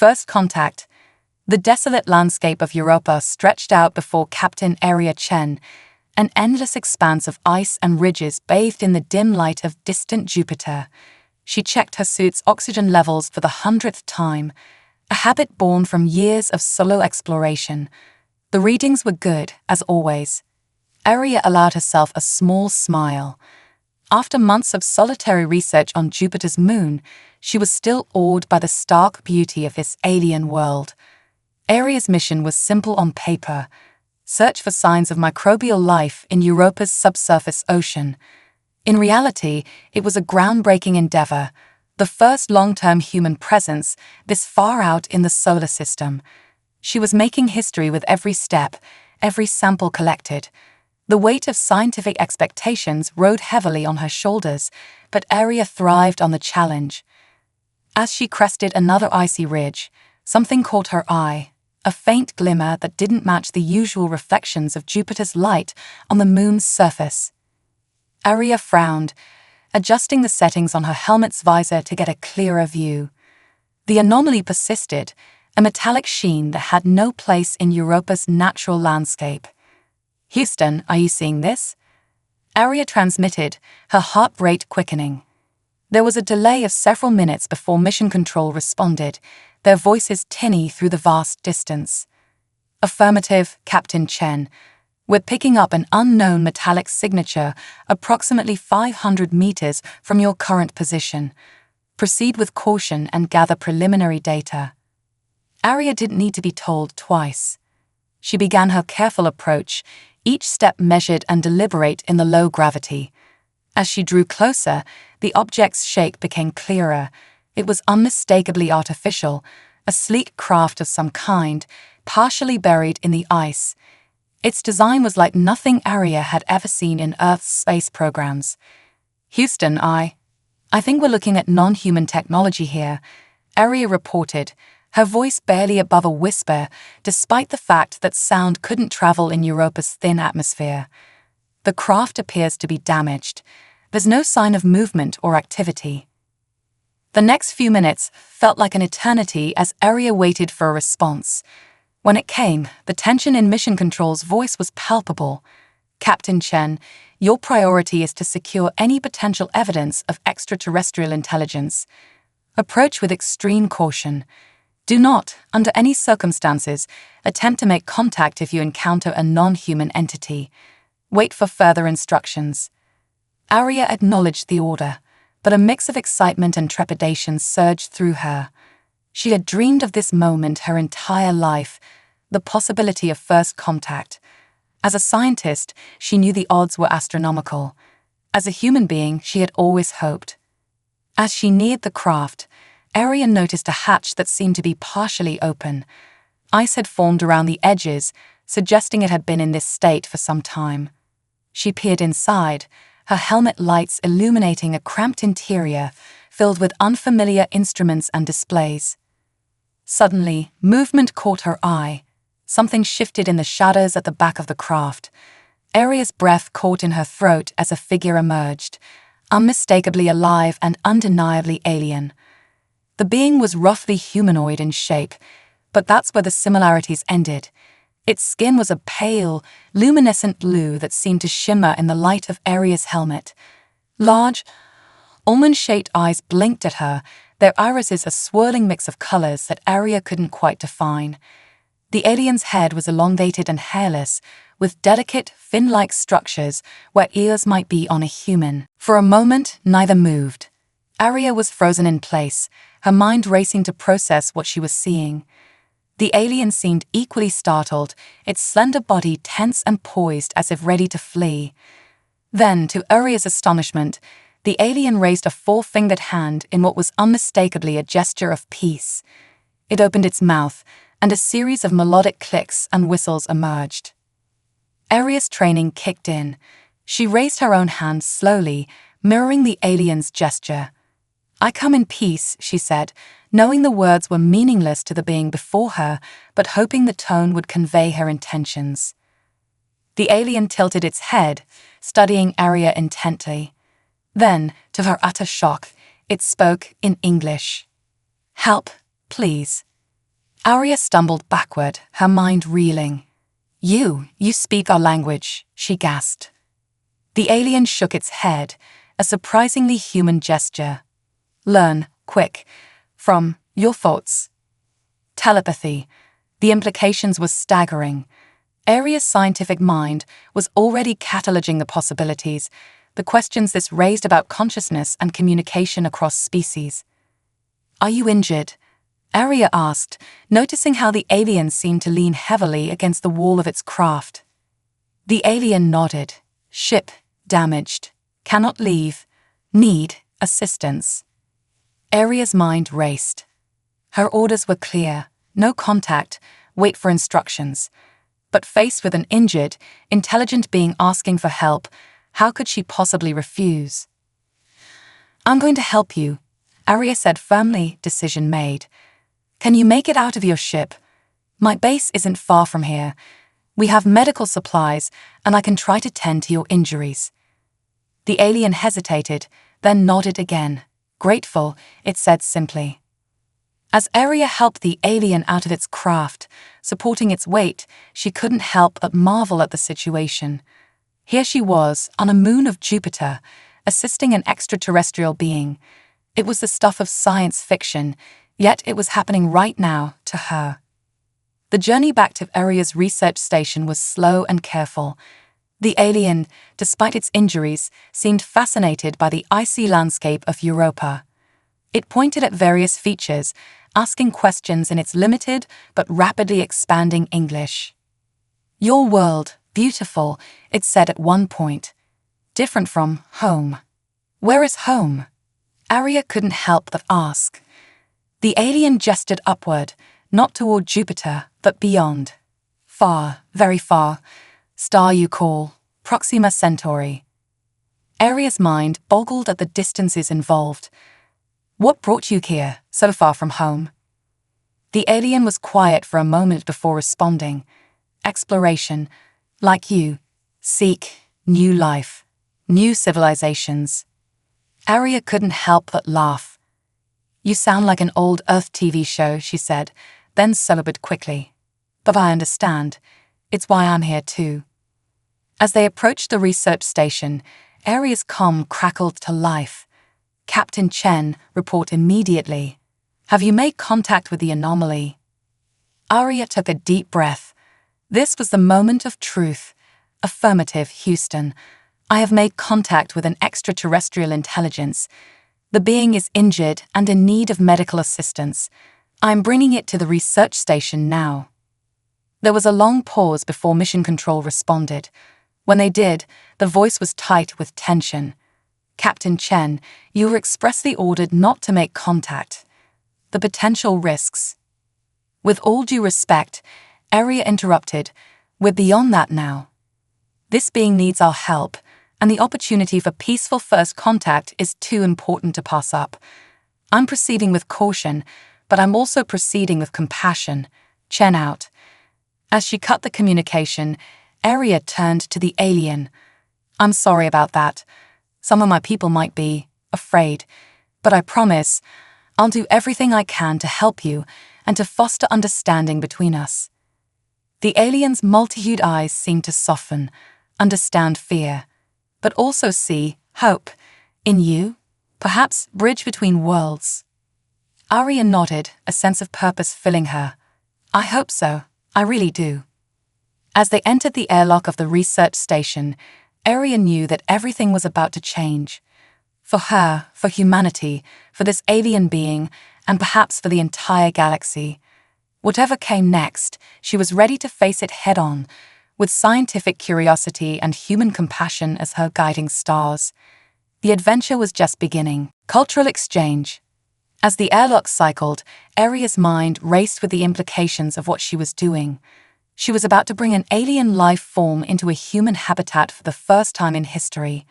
First contact. The desolate landscape of Europa stretched out before Captain Aria Chen, an endless expanse of ice and ridges bathed in the dim light of distant Jupiter. She checked her suit's oxygen levels for the 100th time, a habit born from years of solo exploration. The readings were good, as always. Aria allowed herself a small smile. After months of solitary research on Jupiter's moon, she was still awed by the stark beauty of this alien world. Aria's mission was simple on paper: search for signs of microbial life in Europa's subsurface ocean. In reality, it was a groundbreaking endeavor, the first long-term human presence this far out in the solar system. She was making history with every step, every sample collected. The weight of scientific expectations rode heavily on her shoulders, but Aria thrived on the challenge. As she crested another icy ridge, something caught her eye, a faint glimmer that didn't match the usual reflections of Jupiter's light on the moon's surface. Aria frowned, adjusting the settings on her helmet's visor to get a clearer view. The anomaly persisted, a metallic sheen that had no place in Europa's natural landscape. "Houston, are you seeing this?" Aria transmitted, her heart rate quickening. There was a delay of several minutes before Mission Control responded, their voices tinny through the vast distance. "Affirmative, Captain Chen. We're picking up an unknown metallic signature approximately 500 meters from your current position. Proceed with caution and gather preliminary data." Aria didn't need to be told twice. She began her careful approach, each step measured and deliberate in the low gravity. As she drew closer, the object's shape became clearer. It was unmistakably artificial, a sleek craft of some kind, partially buried in the ice. Its design was like nothing Aria had ever seen in Earth's space programs. "Houston, I think we're looking at non-human technology here," Aria reported, her voice barely above a whisper, despite the fact that sound couldn't travel in Europa's thin atmosphere. "The craft appears to be damaged. There's no sign of movement or activity." The next few minutes felt like an eternity as Aria waited for a response. When it came, the tension in Mission Control's voice was palpable. "Captain Chen, your priority is to secure any potential evidence of extraterrestrial intelligence. Approach with extreme caution. Do not, under any circumstances, attempt to make contact if you encounter a non-human entity. Wait for further instructions." Aria acknowledged the order, but a mix of excitement and trepidation surged through her. She had dreamed of this moment her entire life, the possibility of first contact. As a scientist, she knew the odds were astronomical. As a human being, she had always hoped. As she neared the craft, Aria noticed a hatch that seemed to be partially open. Ice had formed around the edges, suggesting it had been in this state for some time. She peered inside, her helmet lights illuminating a cramped interior filled with unfamiliar instruments and displays. Suddenly, movement caught her eye. Something shifted in the shadows at the back of the craft. Aria's breath caught in her throat as a figure emerged, unmistakably alive and undeniably alien. The being was roughly humanoid in shape, but that's where the similarities ended. Its skin was a pale, luminescent blue that seemed to shimmer in the light of Aria's helmet. Large, almond-shaped eyes blinked at her, their irises a swirling mix of colors that Aria couldn't quite define. The alien's head was elongated and hairless, with delicate, fin-like structures where ears might be on a human. For a moment, neither moved. Aria was frozen in place, her mind racing to process what she was seeing. The alien seemed equally startled, its slender body tense and poised as if ready to flee. Then, to Aria's astonishment, the alien raised a four-fingered hand in what was unmistakably a gesture of peace. It opened its mouth, and a series of melodic clicks and whistles emerged. Aria's training kicked in. She raised her own hand slowly, mirroring the alien's gesture. "I come in peace," she said, knowing the words were meaningless to the being before her, but hoping the tone would convey her intentions. The alien tilted its head, studying Aria intently. Then, to her utter shock, it spoke in English. "Help, please." Arya stumbled backward, her mind reeling. You speak our language, she gasped. The alien shook its head, a surprisingly human gesture. Learn, quick, from your thoughts. Telepathy. The implications were staggering. Arya's scientific mind was already cataloging the possibilities, the questions this raised about consciousness and communication across species. Are you injured? Arya asked, noticing how the alien seemed to lean heavily against the wall of its craft. The alien nodded. Ship damaged. Cannot leave. Need assistance. Arya's mind raced. Her orders were clear. No contact. Wait for instructions. But faced with an injured, intelligent being asking for help, how could she possibly refuse? I'm going to help you, Arya said firmly, decision made. Can you make it out of your ship? My base isn't far from here. We have medical supplies, and I can try to tend to your injuries. The alien hesitated, then nodded again. Grateful, it said simply. As Arya helped the alien out of its craft, supporting its weight, she couldn't help but marvel at the situation. Here she was, on a moon of Jupiter, assisting an extraterrestrial being. It was the stuff of science fiction, yet it was happening right now, to her. The journey back to Arya's research station was slow and careful. The alien, despite its injuries, seemed fascinated by the icy landscape of Europa. It pointed at various features, asking questions in its limited but rapidly expanding English. Your world, beautiful, it said at one point. Different from home. Where is home? Arya couldn't help but ask. The alien gestured upward, not toward Jupiter, but beyond. Far, very far. Star you call, Proxima Centauri. Arya's mind boggled at the distances involved. What brought you here, so far from home? The alien was quiet for a moment before responding. Exploration, like you. Seek new life, new civilizations. Arya couldn't help but laugh. You sound like an old Earth TV show, she said, then sobered quickly. But I understand. It's why I'm here too. As they approached the research station, Arya's comm crackled to life. Captain Chen, report immediately. Have you made contact with the anomaly? Arya took a deep breath. This was the moment of truth. Affirmative, Houston. I have made contact with an extraterrestrial intelligence. The being is injured and in need of medical assistance. I am bringing it to the research station now. There was a long pause before Mission Control responded. When they did, the voice was tight with tension. Captain Chen, you were expressly ordered not to make contact. The potential risks. With all due respect, Arya interrupted. We're beyond that now. This being needs our help, and the opportunity for peaceful first contact is too important to pass up. I'm proceeding with caution, but I'm also proceeding with compassion. Chen out. As she cut the communication, Arya turned to the alien. I'm sorry about that. Some of my people might be afraid, but I promise I'll do everything I can to help you and to foster understanding between us. The alien's multi-hued eyes seemed to soften, understand fear, but also see hope in you, perhaps bridge between worlds. Arya nodded, a sense of purpose filling her. I hope so, I really do. As they entered the airlock of the research station, Arya knew that everything was about to change. For her, for humanity, for this alien being, and perhaps for the entire galaxy. Whatever came next, she was ready to face it head-on, with scientific curiosity and human compassion as her guiding stars. The adventure was just beginning. Cultural exchange. As the airlock cycled, Arya's mind raced with the implications of what she was doing. She was about to bring an alien life form into a human habitat for the first time in history.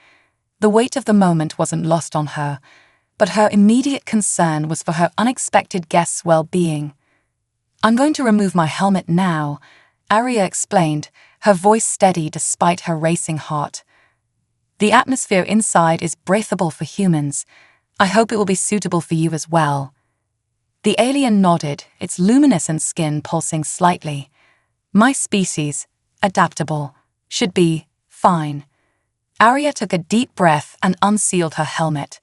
The weight of the moment wasn't lost on her, but her immediate concern was for her unexpected guest's well-being. I'm going to remove my helmet now, Arya explained, her voice steady despite her racing heart. The atmosphere inside is breathable for humans. I hope it will be suitable for you as well. The alien nodded, its luminescent skin pulsing slightly. My species, adaptable, should be fine. Arya took a deep breath and unsealed her helmet.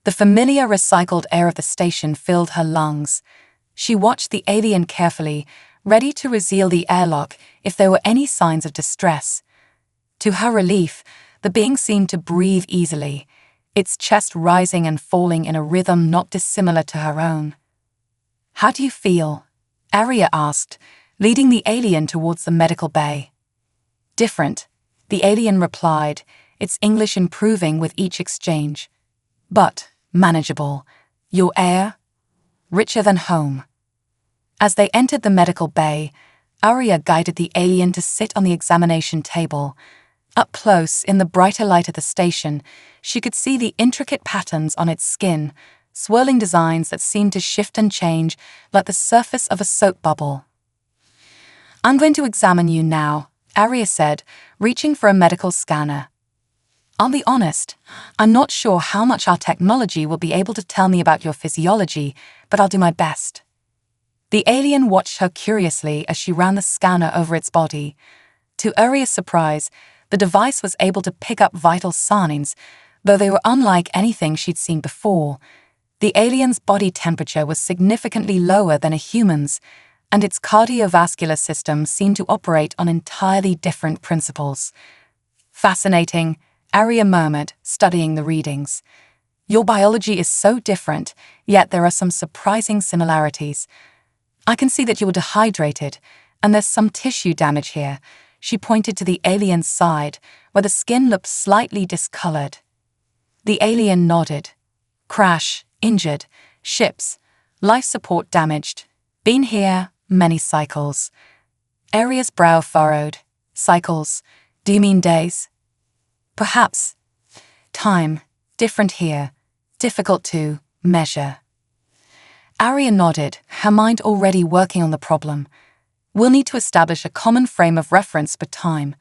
The familiar recycled air of the station filled her lungs. She watched the alien carefully, ready to reseal the airlock if there were any signs of distress. To her relief, the being seemed to breathe easily, its chest rising and falling in a rhythm not dissimilar to her own. "How do you feel?" Arya asked, leading the alien towards the medical bay. "Different," the alien replied, its English improving with each exchange. "But manageable. Your air? Richer than home." As they entered the medical bay, Arya guided the alien to sit on the examination table. Up close, in the brighter light of the station, she could see the intricate patterns on its skin, swirling designs that seemed to shift and change like the surface of a soap bubble. "I'm going to examine you now," Arya said, reaching for a medical scanner. "I'll be honest, I'm not sure how much our technology will be able to tell me about your physiology, but I'll do my best." The alien watched her curiously as she ran the scanner over its body. To Arya's surprise, the device was able to pick up vital signs, though they were unlike anything she'd seen before. The alien's body temperature was significantly lower than a human's, and its cardiovascular system seemed to operate on entirely different principles. "Fascinating," Arya murmured, studying the readings. "Your biology is so different, yet there are some surprising similarities. I can see that you were dehydrated, and there's some tissue damage here." She pointed to the alien's side, where the skin looked slightly discolored. The alien nodded. "Crash, injured, ships, life support damaged. Been here, many cycles." Arya's brow furrowed. "Cycles? Do you mean days?" "Perhaps. Time, different here, difficult to measure." Arya nodded, her mind already working on the problem. "We'll need to establish a common frame of reference for time.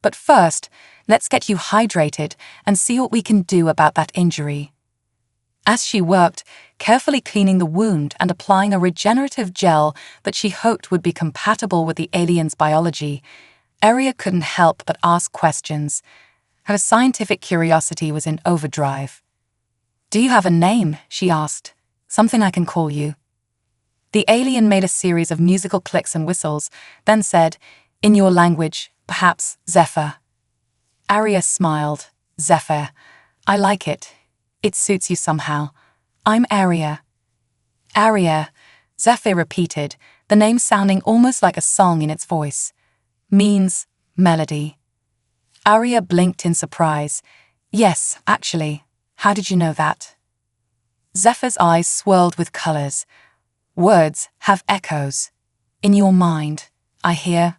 But first, let's get you hydrated and see what we can do about that injury." As she worked, carefully cleaning the wound and applying a regenerative gel that she hoped would be compatible with the alien's biology, Arya couldn't help but ask questions. Her scientific curiosity was in overdrive. "Do you have a name?" she asked. "Something I can call you?" The alien made a series of musical clicks and whistles, then said, "In your language, perhaps Zephyr." Arya smiled. "Zephyr. I like it. It suits you somehow. I'm Arya." "Arya," Zephyr repeated, the name sounding almost like a song in its voice. "Means melody." Arya blinked in surprise. "Yes, actually. How did you know that?" Zephyr's eyes swirled with colors. "Words have echoes. In your mind, I hear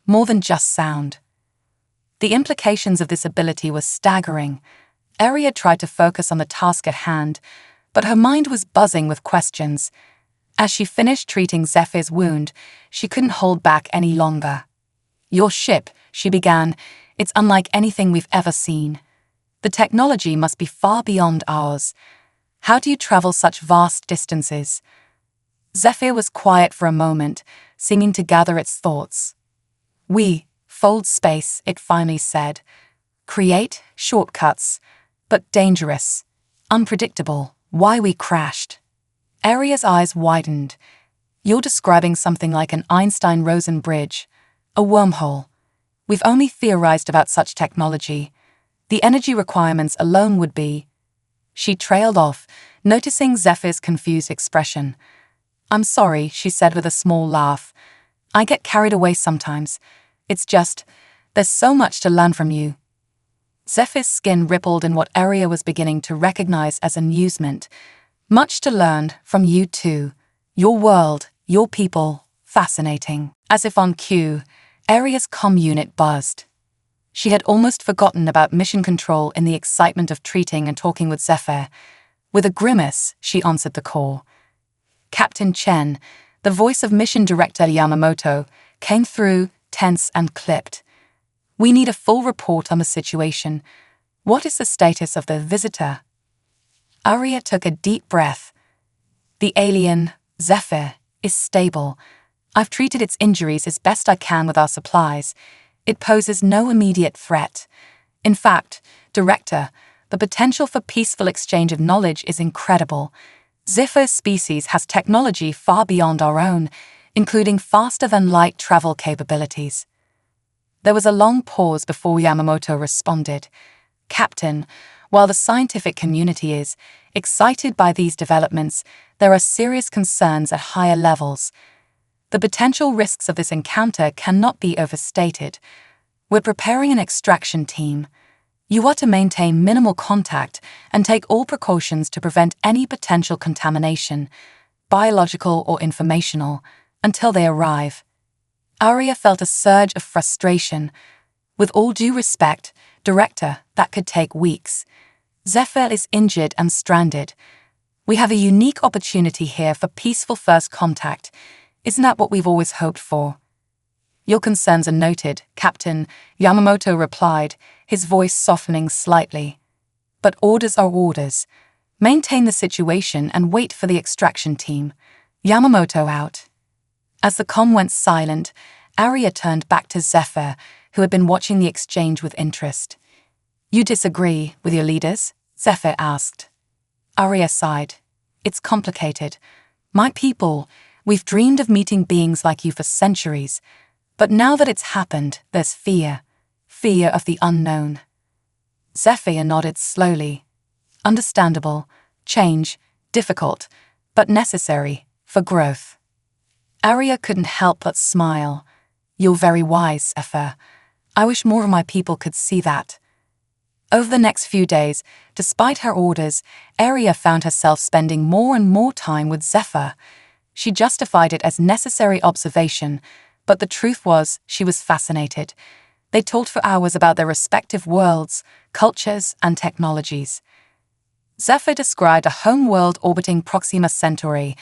more than just sound." The implications of this ability were staggering. Arya tried to focus on the task at hand, but her mind was buzzing with questions. As she finished treating Zephyr's wound, she couldn't hold back any longer. "Your ship," she began, "it's unlike anything we've ever seen. The technology must be far beyond ours. How do you travel such vast distances?" Zephyr was quiet for a moment, seeming to gather its thoughts. "We fold space," it finally said. "Create shortcuts, but dangerous, unpredictable. Why we crashed." Arya's eyes widened. "You're describing something like an Einstein-Rosen bridge, a wormhole. We've only theorized about such technology. The energy requirements alone would be—" She trailed off, noticing Zephyr's confused expression. "I'm sorry," she said with a small laugh. "I get carried away sometimes. It's just, there's so much to learn from you." Zephyr's skin rippled in what Arya was beginning to recognize as amusement. "Much to learn from you too. Your world, your people, fascinating." As if on cue, Arya's comm unit buzzed. She had almost forgotten about mission control in the excitement of treating and talking with Zephyr. With a grimace, she answered the call. Captain Chen, the voice of Mission Director Yamamoto, came through, tense and clipped. "We need a full report on the situation. What is the status of the visitor?" Arya took a deep breath. The alien Zephyr is stable. I've treated its injuries as best I can with our supplies. It poses no immediate threat. In fact, Director, the potential for peaceful exchange of knowledge is incredible. Zephyr's species has technology far beyond our own, including faster-than-light travel capabilities. There was a long pause before Yamamoto responded. Captain, while the scientific community is excited by these developments, there are serious concerns at higher levels. The potential risks of this encounter cannot be overstated. We're preparing an extraction team. You are to maintain minimal contact and take all precautions to prevent any potential contamination, biological or informational, until they arrive. Arya felt a surge of frustration. With all due respect, Director, that could take weeks. Zephyr is injured and stranded. We have a unique opportunity here for peaceful first contact. Isn't that what we've always hoped for? Your concerns are noted, Captain, Yamamoto replied, his voice softening slightly. But orders are orders. Maintain the situation and wait for the extraction team. Yamamoto out. As the comm went silent, Arya turned back to Zephyr, who had been watching the exchange with interest. You disagree with your leaders? Zephyr asked. Arya sighed. It's complicated. My people, we've dreamed of meeting beings like you for centuries. But now that it's happened, there's fear. Fear of the unknown. Zephyr nodded slowly. Understandable. Change. Difficult. But necessary. For growth. Arya couldn't help but smile. You're very wise, Zephyr. I wish more of my people could see that. Over the next few days, despite her orders, Arya found herself spending more and more time with Zephyr. She justified it as necessary observation, but the truth was she was fascinated. They talked for hours about their respective worlds, cultures, and technologies. Zephyr described a home world orbiting Proxima Centauri,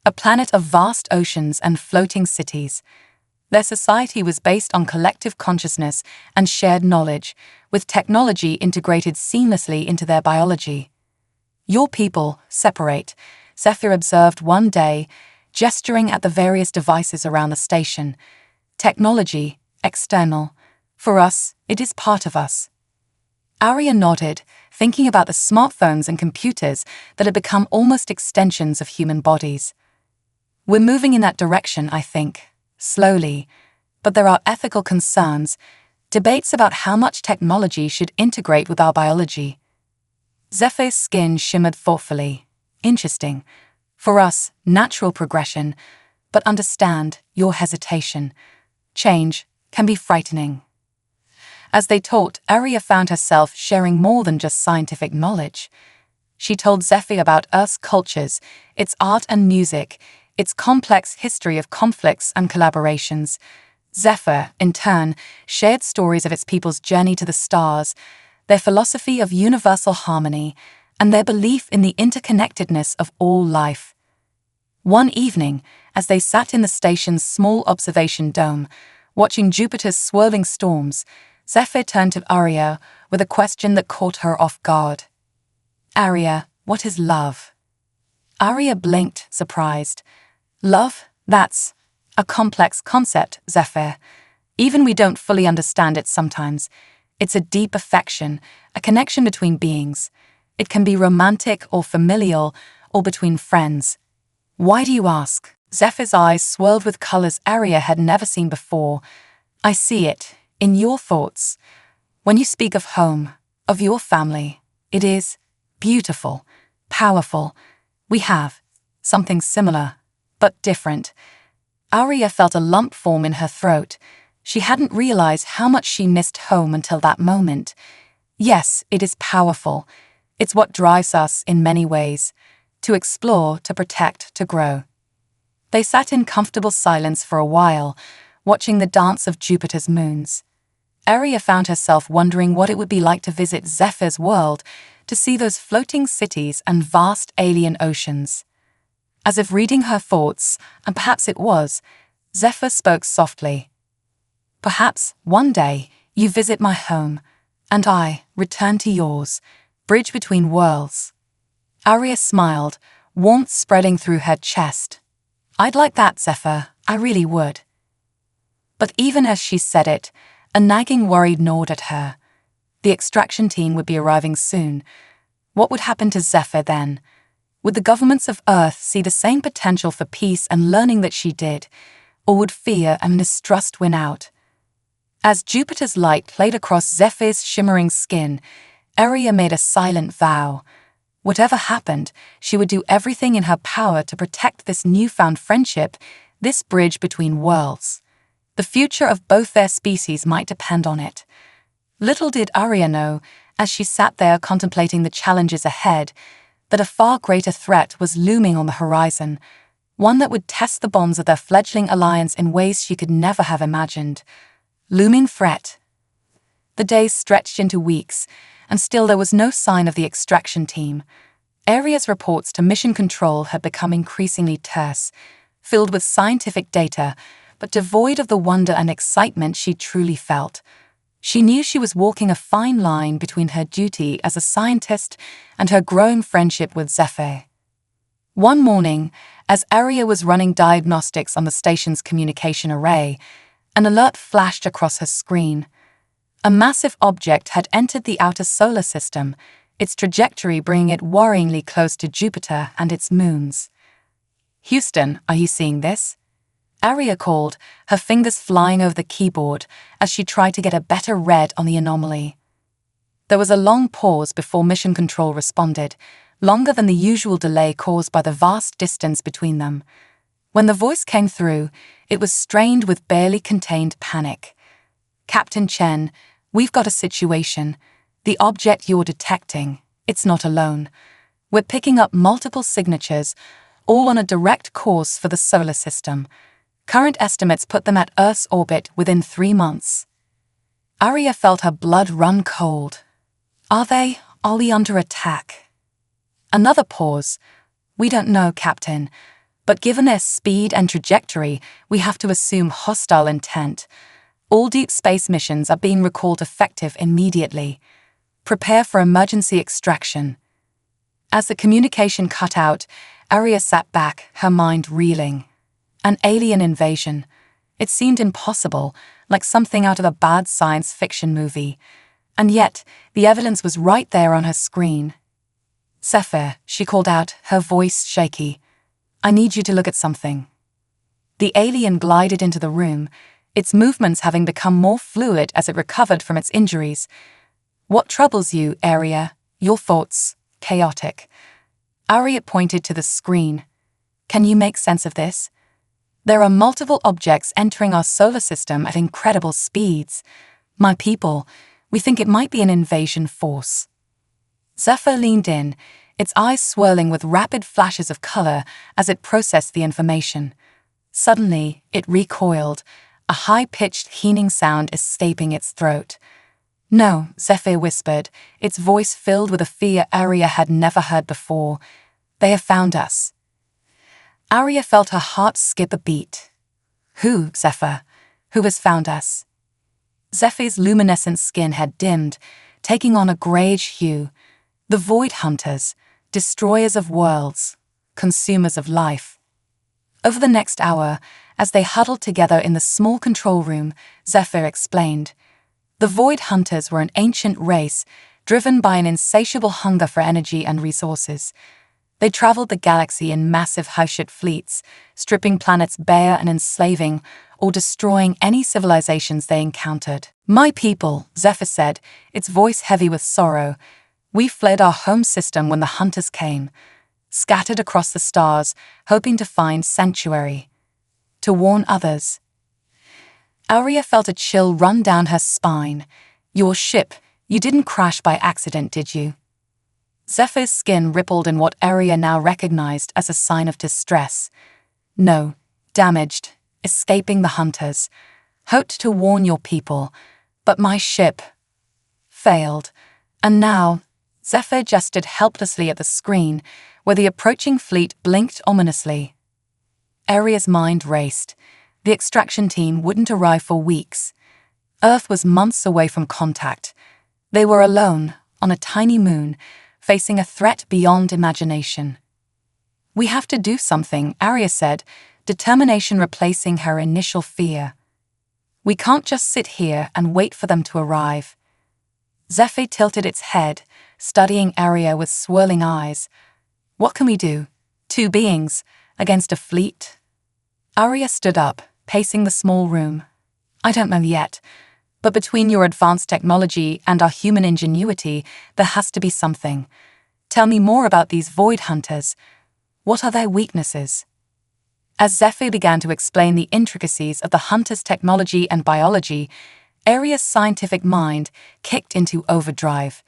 a planet of vast oceans and floating cities. Their society was based on collective consciousness and shared knowledge, with technology integrated seamlessly into their biology. Your people separate, Zephyr observed one day, gesturing at the various devices around the station. Technology, external. For us, it is part of us. Arya nodded, thinking about the smartphones and computers that had become almost extensions of human bodies. We're moving in that direction, I think. Slowly. But there are ethical concerns, debates about how much technology should integrate with our biology. Zephyr's skin shimmered thoughtfully. Interesting. For us, natural progression, but understand your hesitation. Change can be frightening. As they talked, Arya found herself sharing more than just scientific knowledge. She told Zephyr about Earth's cultures, its art and music, its complex history of conflicts and collaborations. Zephyr, in turn, shared stories of its people's journey to the stars, their philosophy of universal harmony, and their belief in the interconnectedness of all life. One evening, as they sat in the station's small observation dome, watching Jupiter's swirling storms, Zephyr turned to Arya with a question that caught her off guard. Arya, what is love? Arya blinked, surprised. Love? That's a complex concept, Zephyr. Even we don't fully understand it sometimes. It's a deep affection, a connection between beings. It can be romantic or familial, or between friends. Why do you ask? Zephyr's eyes swirled with colors Arya had never seen before. I see it, in your thoughts. When you speak of home, of your family, it is beautiful, powerful. We have something similar, but different. Arya felt a lump form in her throat. She hadn't realized how much she missed home until that moment. Yes, it is powerful. It's what drives us in many ways. To explore, to protect, to grow. They sat in comfortable silence for a while, watching the dance of Jupiter's moons. Arya found herself wondering what it would be like to visit Zephyr's world, to see those floating cities and vast alien oceans. As if reading her thoughts, and perhaps it was, Zephyr spoke softly. Perhaps, one day, you visit my home, and I return to yours, bridge between worlds. Arya smiled, warmth spreading through her chest. I'd like that, Zephyr, I really would. But even as she said it, a nagging worry gnawed at her. The extraction team would be arriving soon. What would happen to Zephyr then? Would the governments of Earth see the same potential for peace and learning that she did, or would fear and mistrust win out? As Jupiter's light played across Zephyr's shimmering skin, Aria made a silent vow. Whatever happened, she would do everything in her power to protect this newfound friendship, this bridge between worlds. The future of both their species might depend on it. Little did Aria know, as she sat there contemplating the challenges ahead, that a far greater threat was looming on the horizon, one that would test the bonds of their fledgling alliance in ways she could never have imagined. Looming threat. The days stretched into weeks, and still there was no sign of the extraction team. Aria's reports to Mission Control had become increasingly terse, filled with scientific data, but devoid of the wonder and excitement she truly felt. She knew she was walking a fine line between her duty as a scientist and her growing friendship with Zephyr. One morning, as Aria was running diagnostics on the station's communication array, an alert flashed across her screen. A massive object had entered the outer solar system, its trajectory bringing it worryingly close to Jupiter and its moons. "Houston, are you seeing this?" Aria called, her fingers flying over the keyboard as she tried to get a better read on the anomaly. There was a long pause before Mission Control responded, longer than the usual delay caused by the vast distance between them. When the voice came through, it was strained with barely contained panic. "Captain Chen, we've got a situation. The object you're detecting, it's not alone. We're picking up multiple signatures, all on a direct course for the solar system. Current estimates put them at Earth's orbit within 3 months." Aria felt her blood run cold. Are we under attack? Another pause. "We don't know, Captain, but given their speed and trajectory, we have to assume hostile intent. All deep space missions are being recalled effective immediately. Prepare for emergency extraction." As the communication cut out, Aria sat back, her mind reeling. An alien invasion. It seemed impossible, like something out of a bad science fiction movie. And yet, the evidence was right there on her screen. "Zephyr," she called out, her voice shaky. "I need you to look at something." The alien glided into the room, its movements having become more fluid as it recovered from its injuries. "What troubles you, Aria? Your thoughts, chaotic." Aria pointed to the screen. "Can you make sense of this? There are multiple objects entering our solar system at incredible speeds. My people, we think it might be an invasion force." Zephyr leaned in, its eyes swirling with rapid flashes of color as it processed the information. Suddenly, it recoiled, a high-pitched heening sound escaping its throat. "No," Zephyr whispered, its voice filled with a fear Aria had never heard before. "They have found us." Aria felt her heart skip a beat. "Who, Zephyr? Who has found us?" Zephyr's luminescent skin had dimmed, taking on a greyish hue. The Void Hunters, destroyers of worlds, consumers of life. Over the next hour, as they huddled together in the small control room, Zephyr explained. The Void Hunters were an ancient race, driven by an insatiable hunger for energy and resources. They traveled the galaxy in massive hive-ship fleets, stripping planets bare and enslaving, or destroying any civilizations they encountered. "My people," Zephyr said, its voice heavy with sorrow, "we fled our home system when the hunters came, scattered across the stars, hoping to find sanctuary. To warn others." Aria felt a chill run down her spine. "Your ship, you didn't crash by accident, did you?" Zephyr's skin rippled in what Aria now recognized as a sign of distress. "No, damaged, escaping the hunters. Hoped to warn your people, but my ship failed. And now," Zephyr gestured helplessly at the screen, where the approaching fleet blinked ominously. Aria's mind raced. The extraction team wouldn't arrive for weeks. Earth was months away from contact. They were alone, on a tiny moon, facing a threat beyond imagination. "We have to do something," Aria said, determination replacing her initial fear. "We can't just sit here and wait for them to arrive." Zephyr tilted its head, studying Arya with swirling eyes. "What can we do? Two beings against a fleet?" Arya stood up, pacing the small room. "I don't know yet, but between your advanced technology and our human ingenuity, there has to be something. Tell me more about these void hunters. What are their weaknesses?" As Zephyr began to explain the intricacies of the hunter's technology and biology, Arya's scientific mind kicked into overdrive.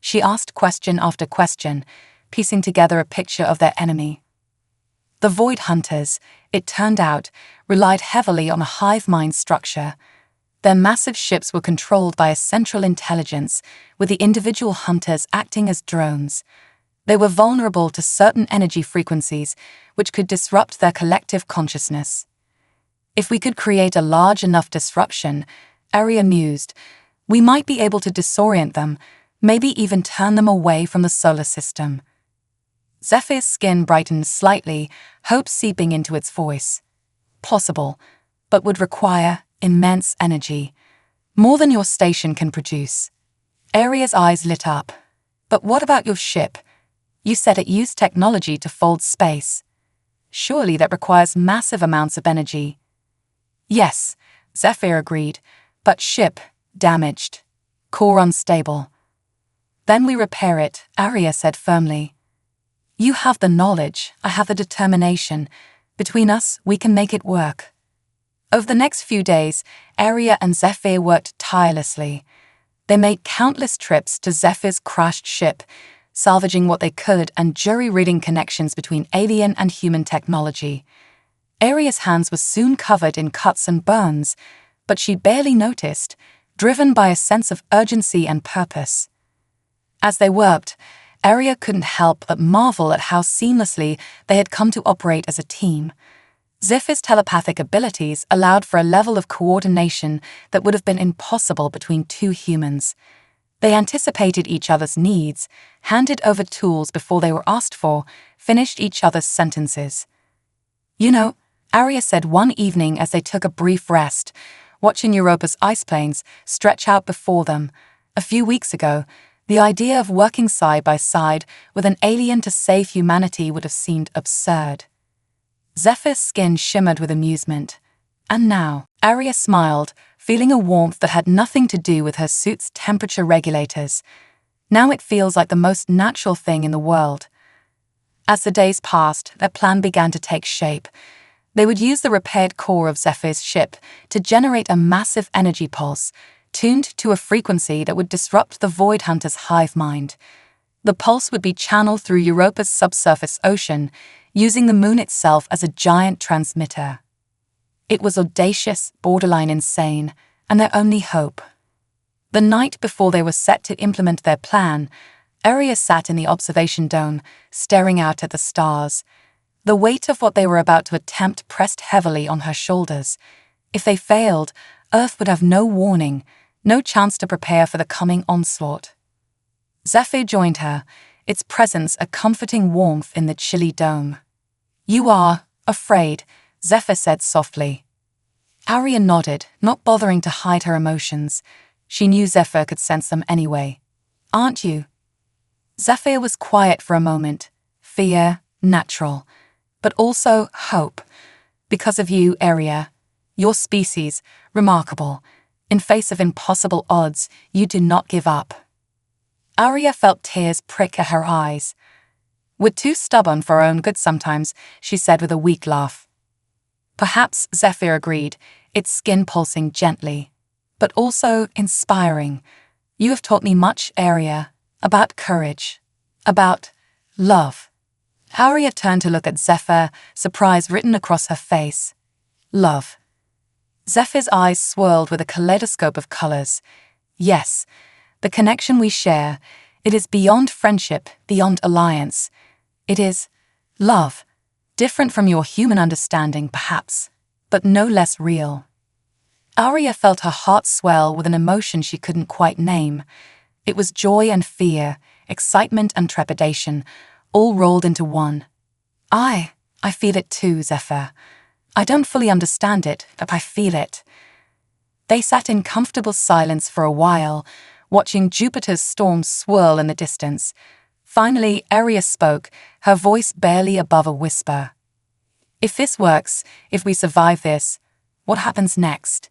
She asked question after question, piecing together a picture of their enemy. The void hunters, it turned out, relied heavily on a hive mind structure. Their massive ships were controlled by a central intelligence, with the individual hunters acting as drones. They were vulnerable to certain energy frequencies, which could disrupt their collective consciousness. "If we could create a large enough disruption," Arya mused, "we might be able to disorient them, maybe even turn them away from the solar system." Zephyr's skin brightened slightly, hope seeping into its voice. "Possible, but would require immense energy. More than your station can produce." Arya's eyes lit up. "But what about your ship? You said it used technology to fold space. Surely that requires massive amounts of energy." "Yes," Zephyr agreed, "but ship damaged. Core unstable." "Then we repair it," Arya said firmly. "You have the knowledge, I have the determination. Between us, we can make it work." Over the next few days, Arya and Zephyr worked tirelessly. They made countless trips to Zephyr's crashed ship, salvaging what they could and jury-rigging connections between alien and human technology. Arya's hands were soon covered in cuts and burns, but she barely noticed, driven by a sense of urgency and purpose. As they worked, Arya couldn't help but marvel at how seamlessly they had come to operate as a team. Zephyr's telepathic abilities allowed for a level of coordination that would have been impossible between two humans. They anticipated each other's needs, handed over tools before they were asked for, finished each other's sentences. "You know," Arya said one evening as they took a brief rest, watching Europa's ice plains stretch out before them. "A few weeks ago, the idea of working side by side with an alien to save humanity would have seemed absurd." Zephyr's skin shimmered with amusement. "And now," Arya smiled, feeling a warmth that had nothing to do with her suit's temperature regulators. "Now it feels like the most natural thing in the world." As the days passed, their plan began to take shape. They would use the repaired core of Zephyr's ship to generate a massive energy pulse, tuned to a frequency that would disrupt the Void Hunter's hive mind. The pulse would be channeled through Europa's subsurface ocean, using the moon itself as a giant transmitter. It was audacious, borderline insane, and their only hope. The night before they were set to implement their plan, Arya sat in the observation dome, staring out at the stars. The weight of what they were about to attempt pressed heavily on her shoulders. If they failed, Earth would have no warning, no chance to prepare for the coming onslaught. Zephyr joined her, its presence a comforting warmth in the chilly dome. "You are afraid," Zephyr said softly. Arya nodded, not bothering to hide her emotions. She knew Zephyr could sense them anyway. "Aren't you?" Zephyr was quiet for a moment. "Fear, natural, but also hope. Because of you, Arya. Your species, remarkable. In face of impossible odds, you do not give up." Arya felt tears prick at her eyes. "We're too stubborn for our own good sometimes," she said with a weak laugh. "Perhaps," Zephyr agreed, its skin pulsing gently. "But also inspiring. You have taught me much, Arya, about courage, about love." Arya turned to look at Zephyr, surprise written across her face. "Love." Zephyr's eyes swirled with a kaleidoscope of colors. "Yes, the connection we share, it is beyond friendship, beyond alliance. It is love, different from your human understanding, perhaps, but no less real." Arya felt her heart swell with an emotion she couldn't quite name. It was joy and fear, excitement and trepidation, all rolled into one. I feel it too, Zephyr. I don't fully understand it, but I feel it. They sat in comfortable silence for a while, watching Jupiter's storm swirl in the distance. Finally, Aria spoke, her voice barely above a whisper. If this works, if we survive this, what happens next?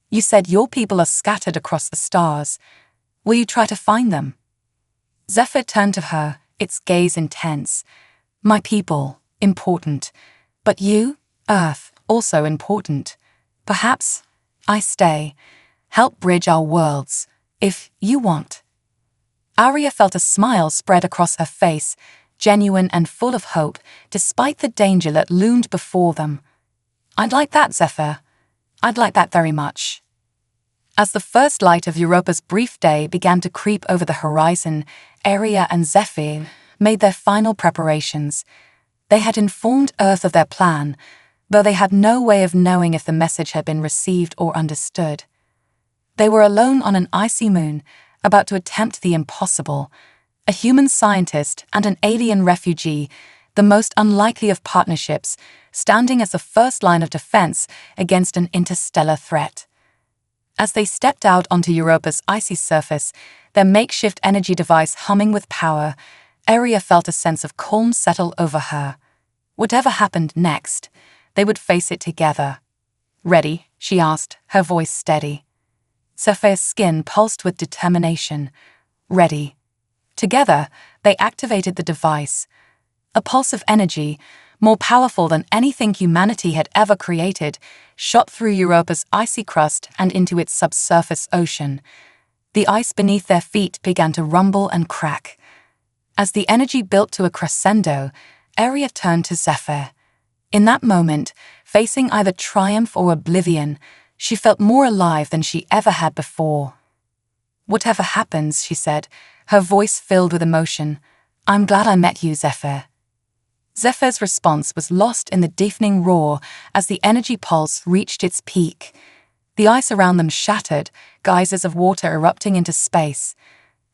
You said your people are scattered across the stars. Will you try to find them? Zephyr turned to her, its gaze intense. My people, important. But you, Earth, also important. Perhaps I stay. Help bridge our worlds, if you want. Aria felt a smile spread across her face, genuine and full of hope, despite the danger that loomed before them. I'd like that, Zephyr. I'd like that very much. As the first light of Europa's brief day began to creep over the horizon, Aria and Zephyr made their final preparations. They had informed Earth of their plan, though they had no way of knowing if the message had been received or understood. They were alone on an icy moon, about to attempt the impossible. A human scientist and an alien refugee, the most unlikely of partnerships, standing as the first line of defense against an interstellar threat. As they stepped out onto Europa's icy surface, their makeshift energy device humming with power, Aria felt a sense of calm settle over her. Whatever happened next, they would face it together. Ready? She asked, her voice steady. Zephyr's skin pulsed with determination. Ready. Together, they activated the device. A pulse of energy, more powerful than anything humanity had ever created, shot through Europa's icy crust and into its subsurface ocean. The ice beneath their feet began to rumble and crack. As the energy built to a crescendo, Aria turned to Zephyr. In that moment, facing either triumph or oblivion, she felt more alive than she ever had before. Whatever happens, she said, her voice filled with emotion, I'm glad I met you, Zephyr. Zephyr's response was lost in the deafening roar as the energy pulse reached its peak. The ice around them shattered, geysers of water erupting into space.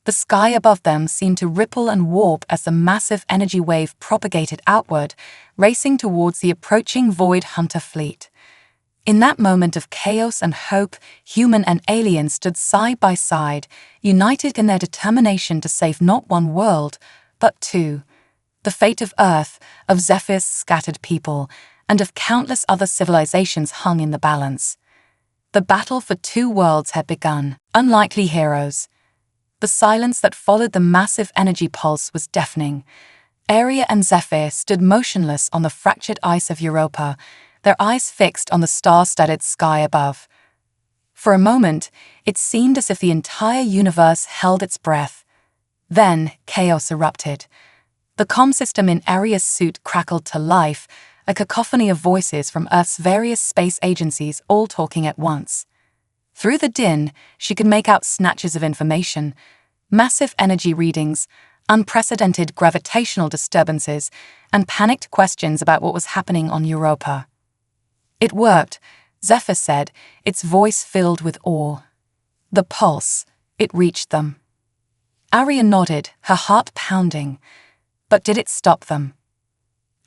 The sky above them seemed to ripple and warp as the massive energy wave propagated outward, racing towards the approaching Void Hunter fleet. In that moment of chaos and hope, human and alien stood side by side, united in their determination to save not one world, but two. The fate of Earth, of Zephyr's scattered people, and of countless other civilizations hung in the balance. The battle for two worlds had begun. Unlikely heroes. The silence that followed the massive energy pulse was deafening. Aria and Zephyr stood motionless on the fractured ice of Europa, their eyes fixed on the star-studded sky above. For a moment, it seemed as if the entire universe held its breath. Then, chaos erupted. The comm system in Aria's suit crackled to life, a cacophony of voices from Earth's various space agencies all talking at once. Through the din, she could make out snatches of information, massive energy readings, unprecedented gravitational disturbances, and panicked questions about what was happening on Europa. It worked, Zephyr said, its voice filled with awe. The pulse, it reached them. Aria nodded, her heart pounding. But did it stop them?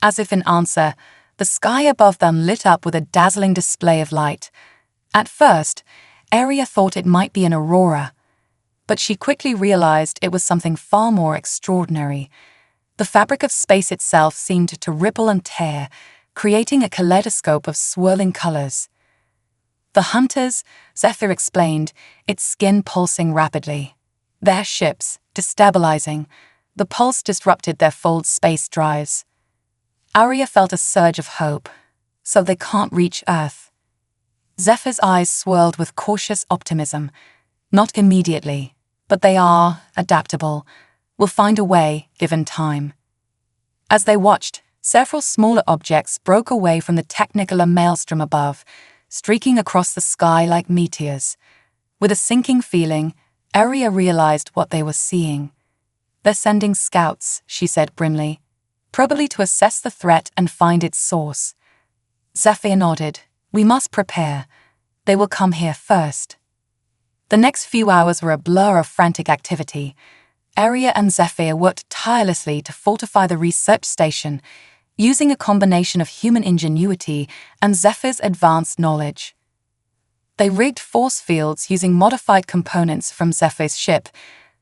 As if in answer, the sky above them lit up with a dazzling display of light. At first, Aria thought it might be an aurora, but she quickly realized it was something far more extraordinary. The fabric of space itself seemed to ripple and tear, creating a kaleidoscope of swirling colors. The hunters, Zephyr explained, its skin pulsing rapidly. Their ships, destabilizing. The pulse disrupted their fold space drives. Aria felt a surge of hope. So they can't reach Earth. Zephyr's eyes swirled with cautious optimism. Not immediately, but they are adaptable. We'll find a way, given time. As they watched, several smaller objects broke away from the technicolor maelstrom above, streaking across the sky like meteors. With a sinking feeling, Aria realized what they were seeing. They're sending scouts, she said grimly, probably to assess the threat and find its source. Zephyr nodded. We must prepare. They will come here first. The next few hours were a blur of frantic activity. Aria and Zephyr worked tirelessly to fortify the research station, using a combination of human ingenuity and Zephyr's advanced knowledge. They rigged force fields using modified components from Zephyr's ship,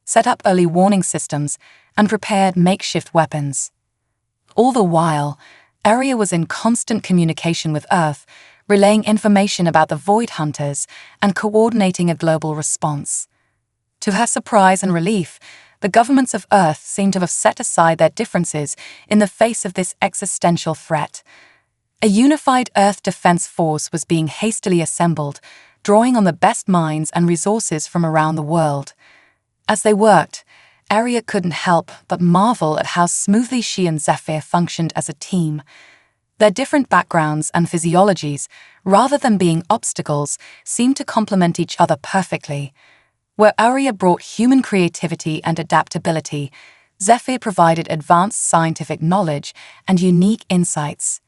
set up early warning systems, and prepared makeshift weapons. All the while, Aria was in constant communication with Earth, relaying information about the Void Hunters and coordinating a global response. To her surprise and relief, the governments of Earth seemed to have set aside their differences in the face of this existential threat. A unified Earth defense force was being hastily assembled, drawing on the best minds and resources from around the world. As they worked, Aria couldn't help but marvel at how smoothly she and Zephyr functioned as a team. Their different backgrounds and physiologies, rather than being obstacles, seemed to complement each other perfectly. Where Aria brought human creativity and adaptability, Zephyr provided advanced scientific knowledge and unique insights.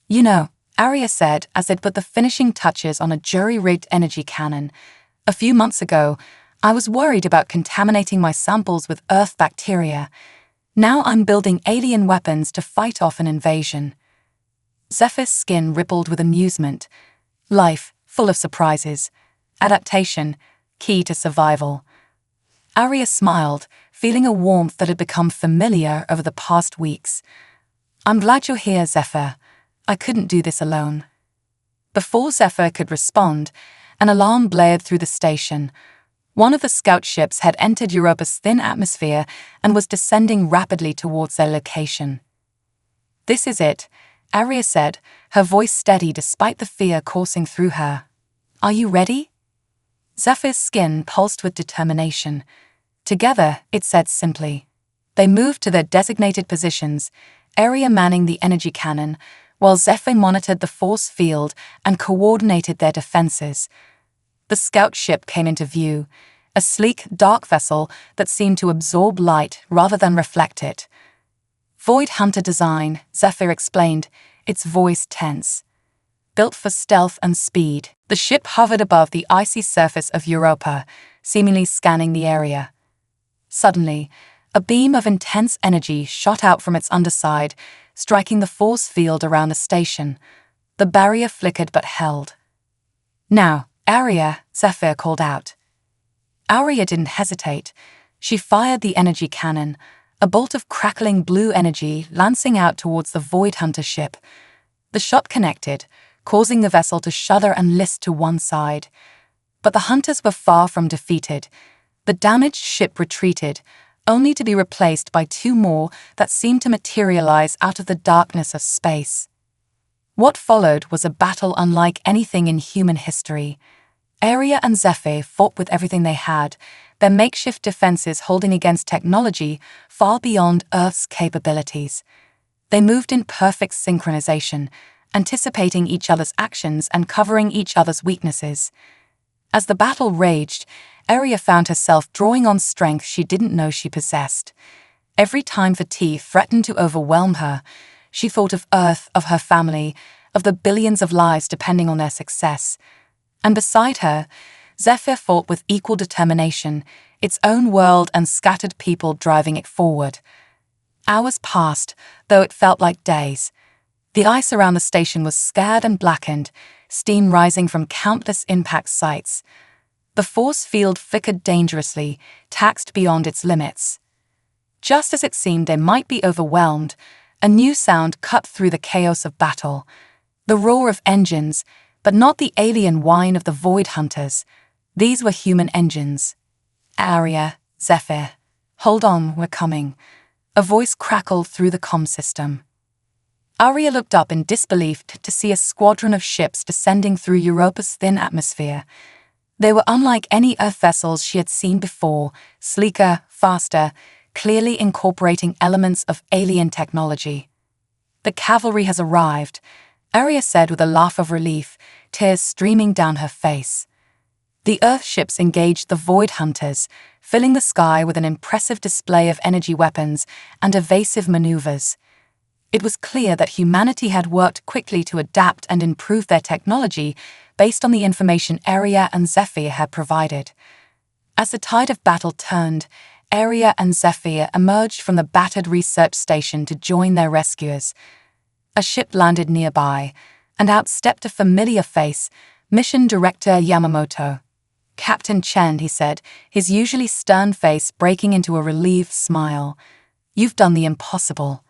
"You know," Aria said as they'd put the finishing touches on a jury-rigged energy cannon, "a few months ago, I was worried about contaminating my samples with Earth bacteria. Now I'm building alien weapons to fight off an invasion." Zephyr's skin rippled with amusement. Life, full of surprises. Adaptation, key to survival. Aria smiled, feeling a warmth that had become familiar over the past weeks. "I'm glad you're here, Zephyr. I couldn't do this alone." Before Zephyr could respond, an alarm blared through the station. One of the scout ships had entered Europa's thin atmosphere and was descending rapidly towards their location. "This is it," Aria said, her voice steady despite the fear coursing through her. "Are you ready?" Zephyr's skin pulsed with determination. Together, it said simply. They moved to their designated positions, Aria manning the energy cannon, while Zephyr monitored the force field and coordinated their defenses. The scout ship came into view, a sleek, dark vessel that seemed to absorb light rather than reflect it. "Void Hunter design," Zephyr explained, its voice tense. Built for stealth and speed, the ship hovered above the icy surface of Europa, seemingly scanning the area. Suddenly, a beam of intense energy shot out from its underside, striking the force field around the station. The barrier flickered but held. "Now, Aria," Zephyr called out. Aria didn't hesitate. She fired the energy cannon, a bolt of crackling blue energy lancing out towards the Void Hunter ship. The shot connected, causing the vessel to shudder and list to one side. But the hunters were far from defeated. The damaged ship retreated, only to be replaced by two more that seemed to materialize out of the darkness of space. What followed was a battle unlike anything in human history. Aria and Zephyr fought with everything they had, their makeshift defenses holding against technology far beyond Earth's capabilities. They moved in perfect synchronization, anticipating each other's actions and covering each other's weaknesses. As the battle raged, Aria found herself drawing on strength she didn't know she possessed. Every time fatigue threatened to overwhelm her, she thought of Earth, of her family, of the billions of lives depending on their success. And beside her, Zephyr fought with equal determination, its own world and scattered people driving it forward. Hours passed, though it felt like days. The ice around the station was scarred and blackened, steam rising from countless impact sites. The force field flickered dangerously, taxed beyond its limits. Just as it seemed they might be overwhelmed, a new sound cut through the chaos of battle. The roar of engines, but not the alien whine of the Void Hunters. These were human engines. "Aria, Zephyr, hold on, we're coming." A voice crackled through the comm system. Aria looked up in disbelief to see a squadron of ships descending through Europa's thin atmosphere. They were unlike any Earth vessels she had seen before, sleeker, faster, clearly incorporating elements of alien technology. "The cavalry has arrived," Aria said with a laugh of relief, tears streaming down her face. The Earth ships engaged the Void Hunters, filling the sky with an impressive display of energy weapons and evasive maneuvers. It was clear that humanity had worked quickly to adapt and improve their technology based on the information Aria and Zephyr had provided. As the tide of battle turned, Aria and Zephyr emerged from the battered research station to join their rescuers. A ship landed nearby, and out stepped a familiar face, Mission Director Yamamoto. "Captain Chen," he said, his usually stern face breaking into a relieved smile. "You've done the impossible."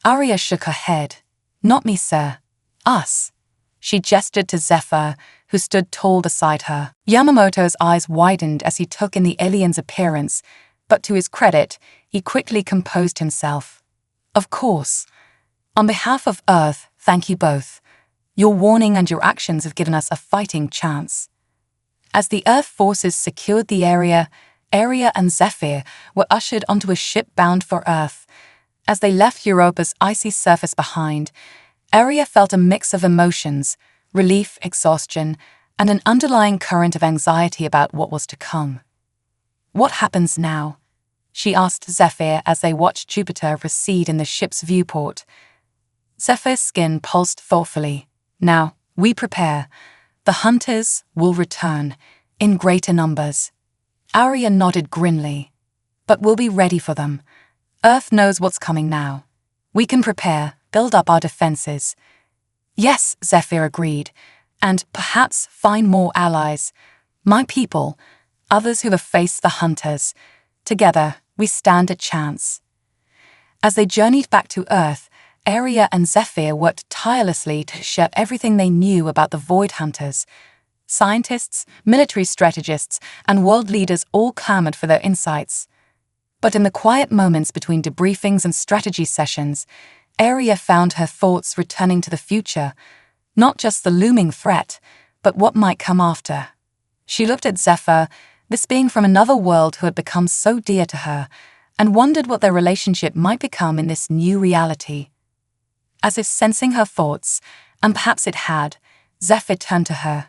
Arya shook her head. "Not me, sir. Us." She gestured to Zephyr, who stood tall beside her. Yamamoto's eyes widened as he took in the alien's appearance, but to his credit, he quickly composed himself. "Of course. On behalf of Earth, thank you both. Your warning and your actions have given us a fighting chance." As the Earth forces secured the area, Arya and Zephyr were ushered onto a ship bound for Earth. As they left Europa's icy surface behind, Arya felt a mix of emotions, relief, exhaustion, and an underlying current of anxiety about what was to come. "What happens now?" she asked Zephyr as they watched Jupiter recede in the ship's viewport. Zephyr's skin pulsed thoughtfully. "Now, we prepare. The hunters will return, in greater numbers." Arya nodded grimly. "But we'll be ready for them. Earth knows what's coming now. We can prepare, build up our defenses." "Yes," Zephyr agreed, "and perhaps find more allies. My people, others who have faced the hunters. Together, we stand a chance." As they journeyed back to Earth, Arya and Zephyr worked tirelessly to share everything they knew about the Void Hunters. Scientists, military strategists, and world leaders all clamored for their insights. But in the quiet moments between debriefings and strategy sessions, Arya found her thoughts returning to the future, not just the looming threat, but what might come after. She looked at Zephyr, this being from another world who had become so dear to her, and wondered what their relationship might become in this new reality. As if sensing her thoughts, and perhaps it had, Zephyr turned to her.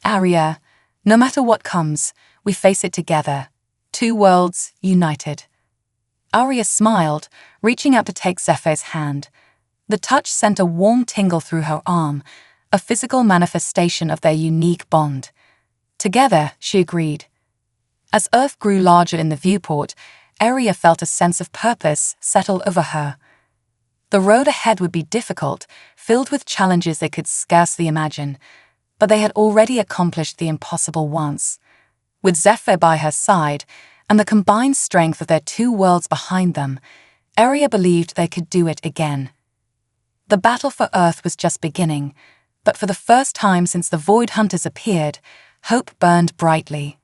"Arya, no matter what comes, we face it together. Two worlds united." Arya smiled, reaching out to take Zephyr's hand. The touch sent a warm tingle through her arm, a physical manifestation of their unique bond. "Together," she agreed. As Earth grew larger in the viewport, Arya felt a sense of purpose settle over her. The road ahead would be difficult, filled with challenges they could scarcely imagine, but they had already accomplished the impossible once. With Zephyr by her side, and the combined strength of their two worlds behind them, Arya believed they could do it again. The battle for Earth was just beginning, but for the first time since the Void Hunters appeared, hope burned brightly.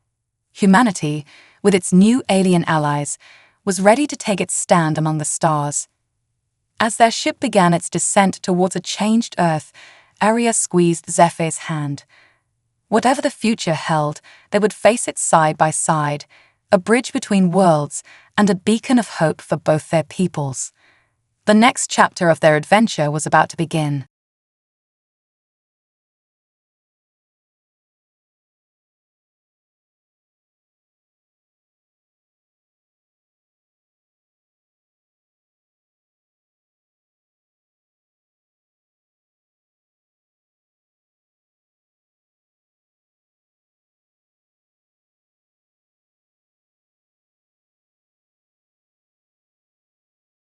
Humanity, with its new alien allies, was ready to take its stand among the stars. As their ship began its descent towards a changed Earth, Arya squeezed Zephyr's hand. Whatever the future held, they would face it side by side, a bridge between worlds and a beacon of hope for both their peoples. The next chapter of their adventure was about to begin.